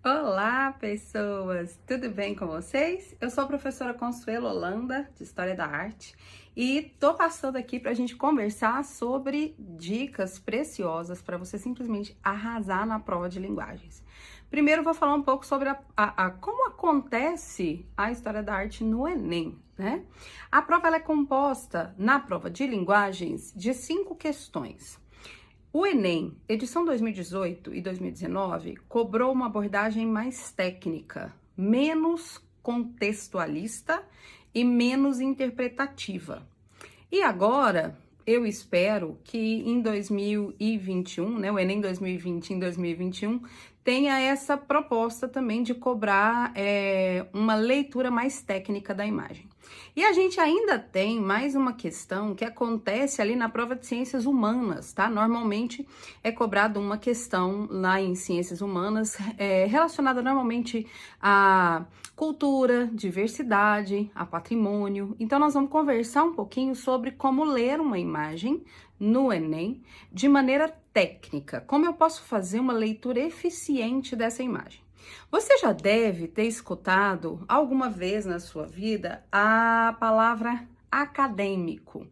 Olá, pessoas! Tudo bem com vocês? Eu sou a professora Consuelo Holanda, de História da Arte, e tô passando aqui para a gente conversar sobre dicas preciosas para você simplesmente arrasar na prova de linguagens. Primeiro, vou falar um pouco sobre como acontece a História da Arte no Enem, né? A prova ela é composta, na prova de linguagens, de 5 questões. O Enem, edição 2018 e 2019, cobrou uma abordagem mais técnica, menos contextualista e menos interpretativa. E agora, eu espero que em 2021, né, o Enem 2020 em 2021, tenha essa proposta também de cobrar uma leitura mais técnica da imagem. E a gente ainda tem mais uma questão que acontece ali na prova de ciências humanas, tá? Normalmente é cobrado uma questão lá em ciências humanas relacionada normalmente a cultura, diversidade, a patrimônio. Então, nós vamos conversar um pouquinho sobre como ler uma imagem no Enem de maneira técnica. Como eu posso fazer uma leitura eficiente dessa imagem? Você já deve ter escutado alguma vez na sua vida a palavra acadêmico,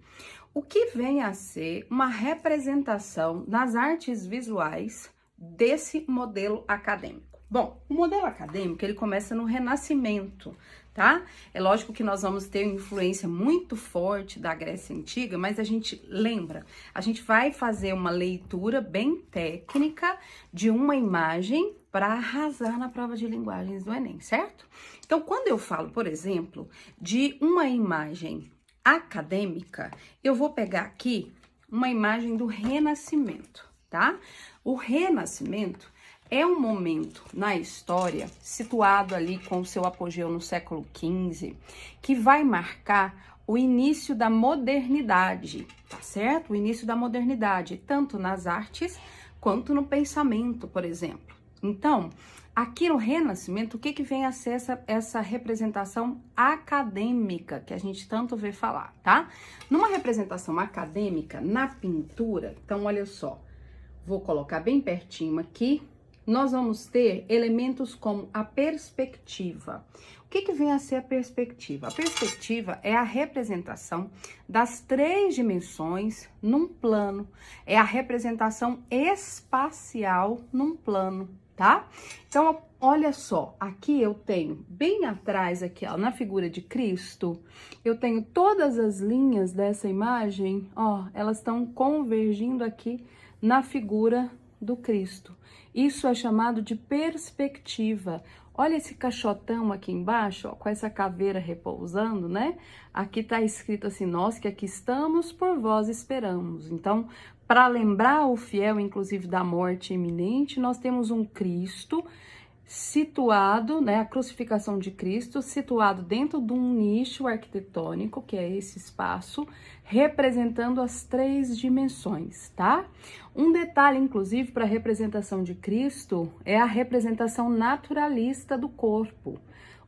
o que vem a ser uma representação nas artes visuais desse modelo acadêmico. Bom, o modelo acadêmico, ele começa no Renascimento, tá? É lógico que nós vamos ter influência muito forte da Grécia Antiga, mas a gente lembra, a gente vai fazer uma leitura bem técnica de uma imagem para arrasar na prova de linguagens do Enem, certo? Então, quando eu falo, por exemplo, de uma imagem acadêmica, eu vou pegar aqui uma imagem do Renascimento, tá? O Renascimento é um momento na história, situado ali com o seu apogeu no século XV, que vai marcar o início da modernidade, tá certo? O início da modernidade, tanto nas artes quanto no pensamento, por exemplo. Então, aqui no Renascimento, o que vem a ser essa representação acadêmica que a gente tanto vê falar, tá? Numa representação acadêmica, na pintura, então olha só, vou colocar bem pertinho aqui, nós vamos ter elementos como a perspectiva. O que vem a ser a perspectiva? A perspectiva é a representação das 3 dimensões num plano, é a representação espacial num plano, tá? Então, olha só, aqui eu tenho bem atrás aqui, ó, na figura de Cristo, eu tenho todas as linhas dessa imagem, ó, elas estão convergindo aqui na figura do Cristo. Isso é chamado de perspectiva. Olha esse caixotão aqui embaixo, ó, com essa caveira repousando, né? Aqui tá escrito assim, nós que aqui estamos, por vós esperamos. Então, para lembrar o fiel, inclusive, da morte iminente, nós temos um Cristo situado, né, a crucificação de Cristo, situado dentro de um nicho arquitetônico, que é esse espaço, representando as 3 dimensões, tá? Um detalhe, inclusive, para a representação de Cristo é a representação naturalista do corpo.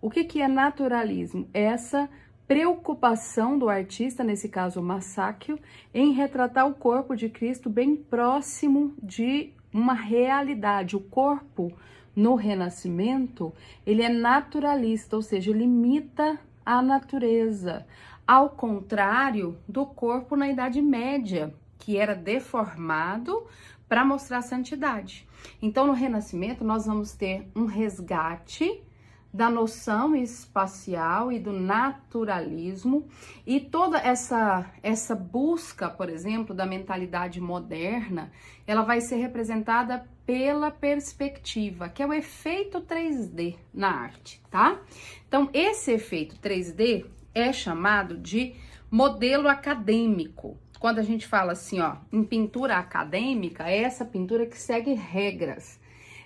O que é naturalismo? Essa preocupação do artista, nesse caso o Masaccio, em retratar o corpo de Cristo bem próximo de uma realidade. O corpo no Renascimento, ele é naturalista, ou seja, ele imita a natureza, ao contrário do corpo na Idade Média, que era deformado para mostrar a santidade. Então, no Renascimento, nós vamos ter um resgate da noção espacial e do naturalismo, e toda essa busca, por exemplo, da mentalidade moderna, ela vai ser representada pela perspectiva, que é o efeito 3D na arte, tá? Então, esse efeito 3D é chamado de modelo acadêmico. Quando a gente fala assim, ó, em pintura acadêmica, é essa pintura que segue regras.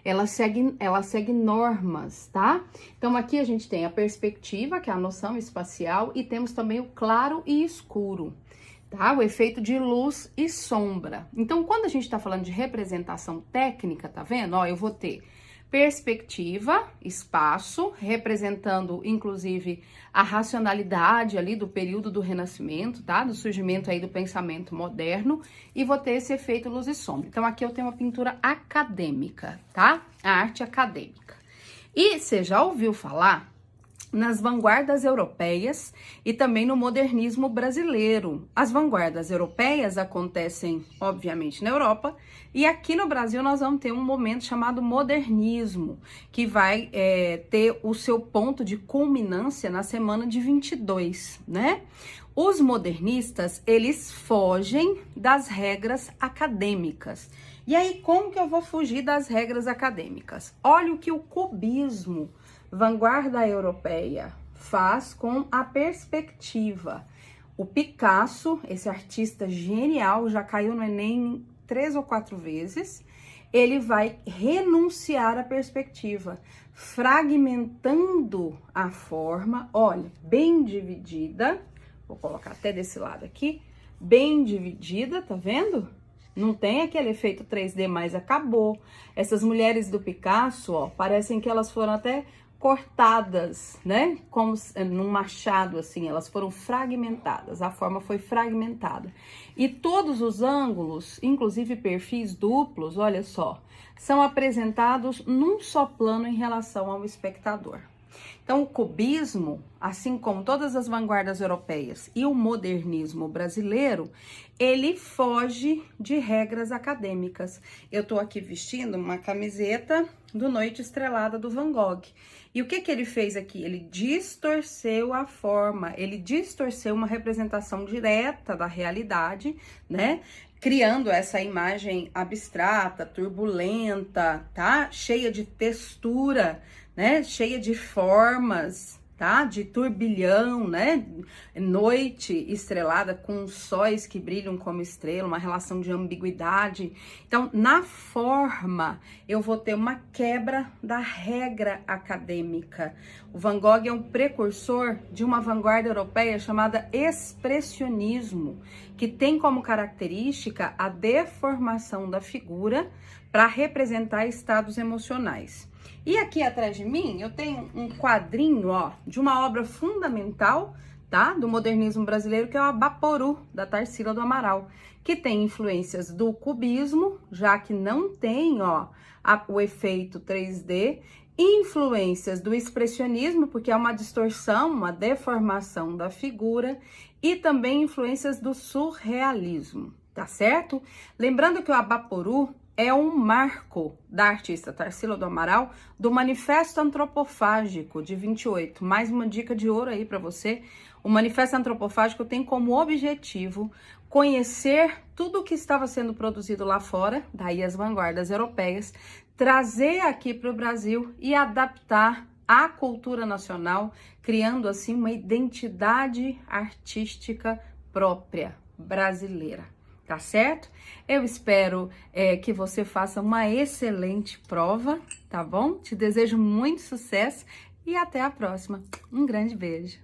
Ela segue normas, tá? Então, aqui a gente tem a perspectiva, que é a noção espacial, e temos também o claro e escuro, tá? O efeito de luz e sombra. Então, quando a gente tá falando de representação técnica, tá vendo? Ó, eu vou ter perspectiva, espaço, representando, inclusive, a racionalidade ali do período do Renascimento, tá? Do surgimento aí do pensamento moderno, e vou ter esse efeito luz e sombra. Então, aqui eu tenho uma pintura acadêmica, tá? A arte acadêmica. E você já ouviu falar nas vanguardas europeias e também no modernismo brasileiro. As vanguardas europeias acontecem, obviamente, na Europa, e aqui no Brasil nós vamos ter um momento chamado modernismo, que vai ter o seu ponto de culminância na semana de 22, né? Os modernistas, eles fogem das regras acadêmicas. E aí, como que eu vou fugir das regras acadêmicas? Olha o que o cubismo, vanguarda europeia, faz com a perspectiva. O Picasso, esse artista genial, já caiu no Enem 3 ou 4 vezes, ele vai renunciar à perspectiva, fragmentando a forma, olha, bem dividida, vou colocar até desse lado aqui, bem dividida, tá vendo? Não tem aquele efeito 3D, mas acabou. Essas mulheres do Picasso, ó, parecem que elas foram até cortadas, né? Como num machado, assim, elas foram fragmentadas, a forma foi fragmentada. E todos os ângulos, inclusive perfis duplos, olha só, são apresentados num só plano em relação ao espectador. Então, o cubismo, assim como todas as vanguardas europeias e o modernismo brasileiro, ele foge de regras acadêmicas. Eu tô aqui vestindo uma camiseta do Noite Estrelada do Van Gogh. E o que que ele fez aqui? Ele distorceu a forma, ele distorceu uma representação direta da realidade, né? Criando essa imagem abstrata, turbulenta, tá? Cheia de textura, né? Cheia de formas, tá? De turbilhão, né? Noite estrelada com sóis que brilham como estrela, uma relação de ambiguidade. Então, na forma, eu vou ter uma quebra da regra acadêmica. O Van Gogh é um precursor de uma vanguarda europeia chamada expressionismo, que tem como característica a deformação da figura para representar estados emocionais. E aqui atrás de mim eu tenho um quadrinho, ó, de uma obra fundamental, tá? Do modernismo brasileiro, que é o Abaporu, da Tarsila do Amaral, que tem influências do cubismo, já que não tem, ó, o efeito 3D, influências do expressionismo, porque é uma distorção, uma deformação da figura, e também influências do surrealismo, tá certo? Lembrando que o Abaporu é um marco da artista Tarsila do Amaral do Manifesto Antropofágico de 28. Mais uma dica de ouro aí para você. O Manifesto Antropofágico tem como objetivo conhecer tudo o que estava sendo produzido lá fora, daí as vanguardas europeias, trazer aqui para o Brasil e adaptar à cultura nacional, criando assim uma identidade artística própria brasileira. Tá certo? Eu espero que você faça uma excelente prova, tá bom? Te desejo muito sucesso e até a próxima. Um grande beijo.